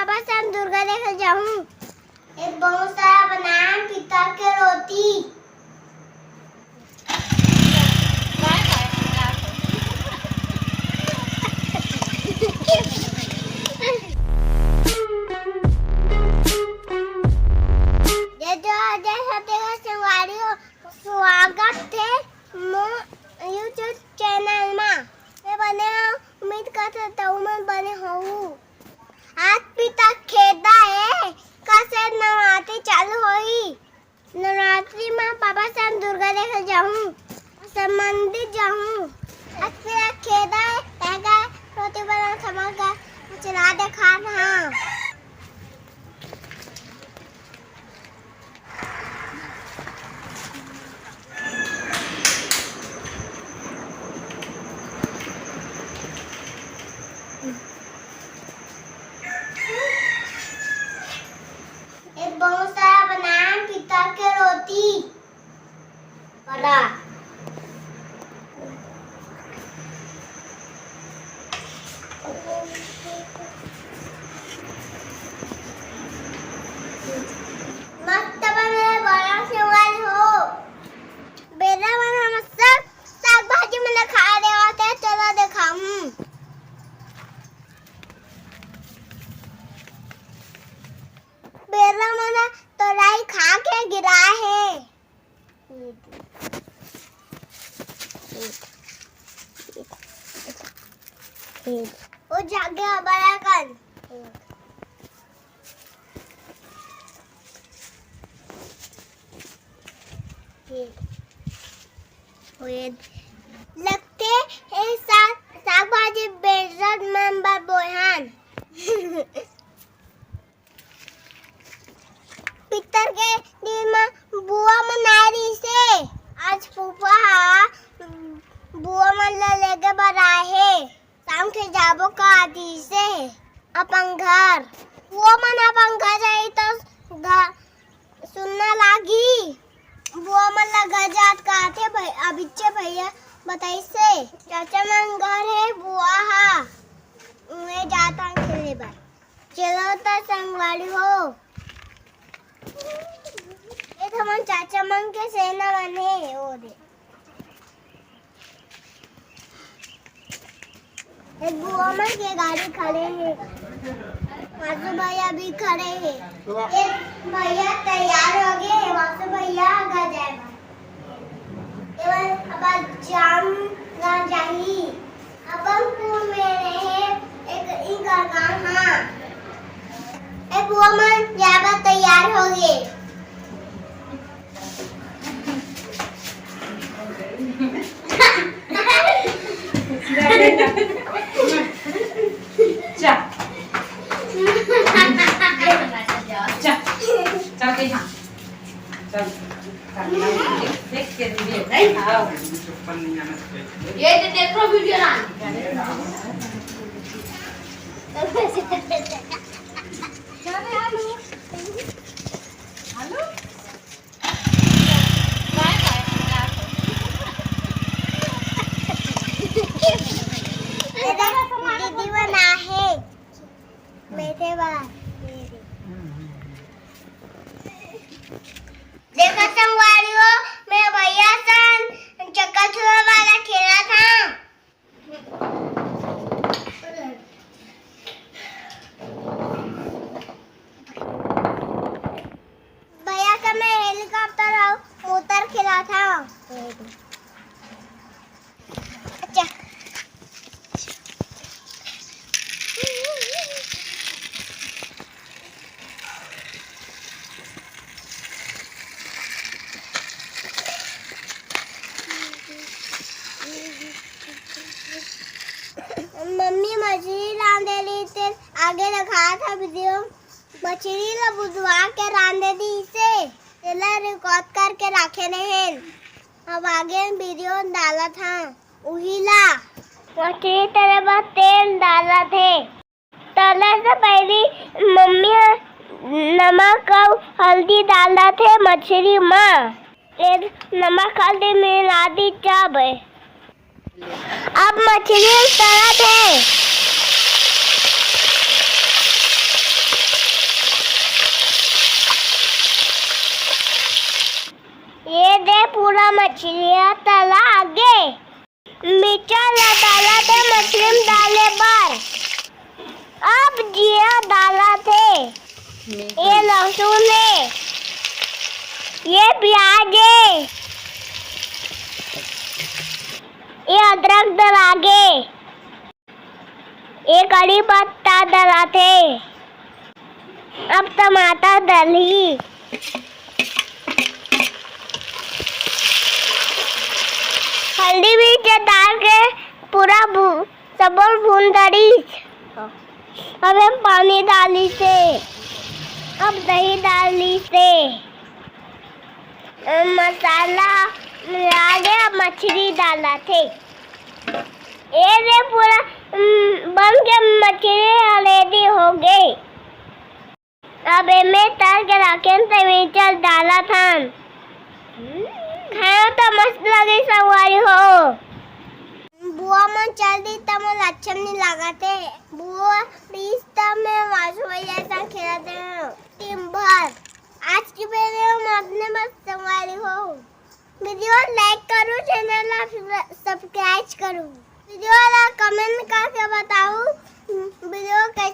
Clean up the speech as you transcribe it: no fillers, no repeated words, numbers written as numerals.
पापा से हम दुर्गा देखने जाऊँ। एक बहुत सारा बनाया पिता के रोटी। स्वागत है यूट्यूब चैनल में। मैं बने उम्मीद करता हूँ मैं बने हूँ। आज पिता खेदा है कैसे नवरात्रि चालू हुई। नवरात्रि में पापा से हम दुर्गा देखने जाऊँ, मंदिर जाऊँ। आज पिता खेदा है रोटी बना थमा चला दे खाना। एक बहुत सारा बनाया पिता के रोटी बड़ा। मस्त बने बड़ा सेवाल हो। बेरा बना मस्त साग भाजी में खा रहे होते चलो दिखाऊं। बेरा मना तोराई खा के गिरा है। वो जागे बड़ा कर। लगते हैं साग भाजी बेजत मेंबर बोहान। पितर के दिन में बुआ मनारी से आज फूफा बुआ मन लेके बराए है। शाम के जाबो का आदि से अपन घर बुआ मन अपन घर जाई तो सुनना लागी। बुआ मन लगा जात काथे भाई अभिचे भैया बताई से चाचा मन घर है बुआ हा मैं जाता खेले बार। चलो तो संगवाड़ी हो। एक हम चाचा मन के सेना बने वो दे। एक बुआ मन के गाड़ी खड़े हैं। वासु भैया भी खड़े हैं। एक भैया तैयार हो गए। वासु भैया आ जाए अब जाम ना जाही। अब हम पूल में रहे एक इनका काम हाँ। एक बुआ मन जाबा तैयार हो गए। ये देखो वीडियो ना दीदी बना है बैठे बाहर। देखो संगवारियों मैं भैया सन चक्कर छुआ वाला खेला था। भैया का मैं हेलीकॉप्टर और मोटर खेला था। अच्छा मम्मी मछली रांधे ली थे आगे रखा था वीडियो। मछली ला बुझवा के रांधे दी से तेला रिकॉर्ड करके रखे नहीं। अब आगे वीडियो डाला था वही ला मछली तेरे बाद तेल डाला थे। तले से पहले मम्मी नमक और हल्दी डाला थे मछली में। फिर नमक हल्दी मिला दी जब अब मछली तरह थे। मछलियाँ तला आगे मिर्चा डाला थे मछली में डाले बार अब जीरा डाला थे ये लहसुन है ये प्याज है ये अदरक डलागे ये कड़ी पत्ता डला थे अब टमाटर डली हल्दी भी डाल के पूरा सबल भून दरी अब हम पानी डाली से अब दही डाली से मसाला मिला के अब मछली डाला थे ये पूरा बन के मछली रेडी हो गई अब मैं तल के रखे टमाटर डाला था खाया तो मस्त लगे सवारी हो बुआ मन चल दी तब मुझे अच्छा नहीं लगा थे बुआ प्लीज तब मैं मासू भैया ऐसा खेलते हैं टीम भर आज की वीडियो में अपने बस सवारी हो वीडियो लाइक करो चैनल सब्सक्राइब करो वीडियो कमेंट करके बताओ वीडियो कैसे